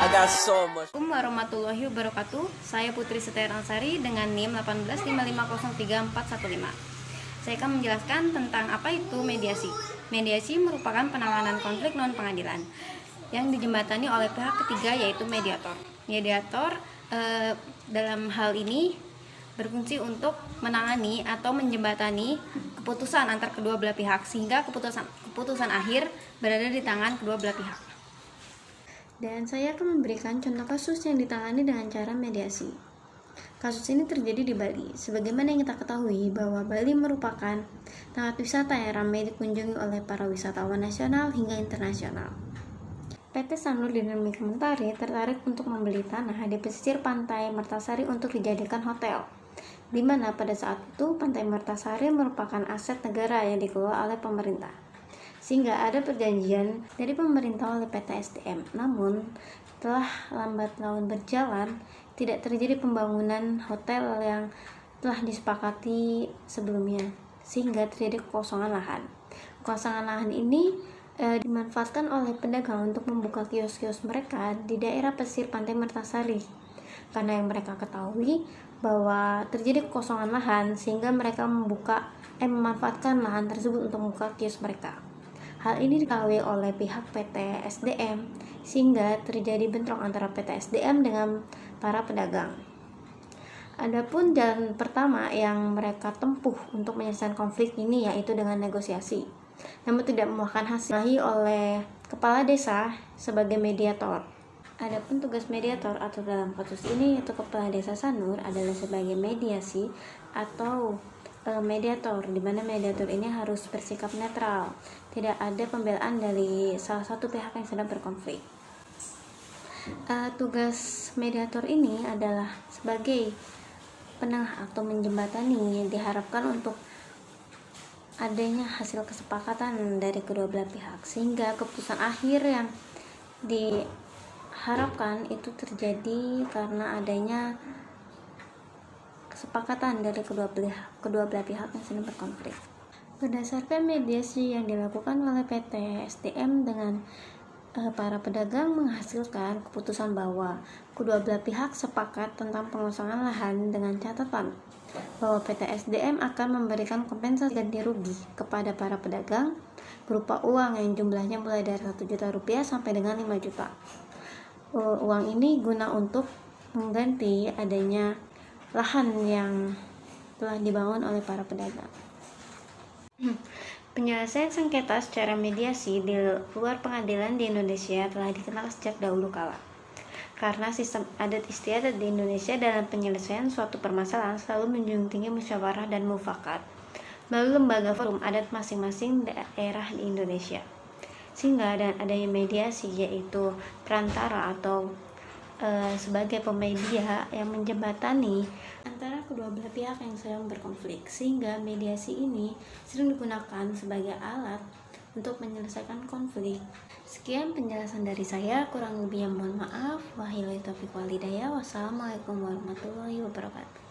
Assalamualaikum warahmatullahi wabarakatuh. Saya Putri Setiaransari dengan NIM 185503415. Saya akan menjelaskan tentang apa itu mediasi. Mediasi merupakan penanganan konflik non pengadilan yang dijembatani oleh pihak ketiga, yaitu mediator. Mediator dalam hal ini berfungsi untuk menangani atau menjembatani keputusan antar kedua belah pihak sehingga keputusan akhir berada di tangan kedua belah pihak. Dan saya akan memberikan contoh kasus yang ditangani dengan cara mediasi. Kasus ini terjadi di Bali. Sebagaimana yang kita ketahui bahwa Bali merupakan tempat wisata yang ramai dikunjungi oleh para wisatawan nasional hingga internasional. PT Sanur Dynamic Mentari tertarik untuk membeli tanah di pesisir pantai Mertasari untuk dijadikan hotel, di mana pada saat itu pantai Mertasari merupakan aset negara yang dikelola oleh pemerintah. Sehingga ada perjanjian dari pemerintah oleh PT SDM. Namun, telah lambat laun berjalan, tidak terjadi pembangunan hotel yang telah disepakati sebelumnya, sehingga terjadi kekosongan lahan. Kekosongan lahan ini dimanfaatkan oleh pedagang untuk membuka kios-kios mereka di daerah pesisir pantai Mertasari. Karena yang mereka ketahui bahwa terjadi kekosongan lahan, sehingga mereka memanfaatkan lahan tersebut untuk membuka kios mereka. Hal ini diketahui oleh pihak PT SDM, sehingga terjadi bentrok antara PT SDM dengan para pedagang. Adapun jalan pertama yang mereka tempuh untuk menyelesaikan konflik ini yaitu dengan negosiasi, namun tidak memakan hasil oleh kepala desa sebagai mediator. Adapun tugas mediator atau dalam kasus ini yaitu kepala desa Sanur adalah sebagai mediasi atau mediator, di mana mediator ini harus bersikap netral, tidak ada pembelaan dari salah satu pihak yang sedang berkonflik. Tugas mediator ini adalah sebagai penengah atau menjembatani, diharapkan untuk adanya hasil kesepakatan dari kedua belah pihak, sehingga keputusan akhir yang diharapkan itu terjadi karena adanya kesepakatan dari kedua belah pihak yang sedang berkonflik. Berdasarkan mediasi yang dilakukan oleh PT SDM dengan para pedagang menghasilkan keputusan bahwa kedua belah pihak sepakat tentang pengosongan lahan dengan catatan bahwa PT SDM akan memberikan kompensasi ganti rugi kepada para pedagang berupa uang yang jumlahnya mulai dari 1 juta rupiah sampai dengan 5 juta. Uang ini guna untuk mengganti adanya lahan yang telah dibangun oleh para pedagang. Penyelesaian sengketa secara mediasi di luar pengadilan di Indonesia telah dikenal sejak dahulu kala. Karena sistem adat istiadat di Indonesia dalam penyelesaian suatu permasalahan selalu menjunjung tinggi musyawarah dan mufakat melalui lembaga forum adat masing-masing daerah di Indonesia. Sehingga dengan adanya mediasi, yaitu perantara atau sebagai pemedia yang menjembatani antara kedua belah pihak yang sedang berkonflik, sehingga mediasi ini sering digunakan sebagai alat untuk menyelesaikan konflik. Sekian penjelasan dari saya, kurang lebihnya mohon maaf. Wabillahi taufiq wal hidayah. Wassalamualaikum warahmatullahi wabarakatuh.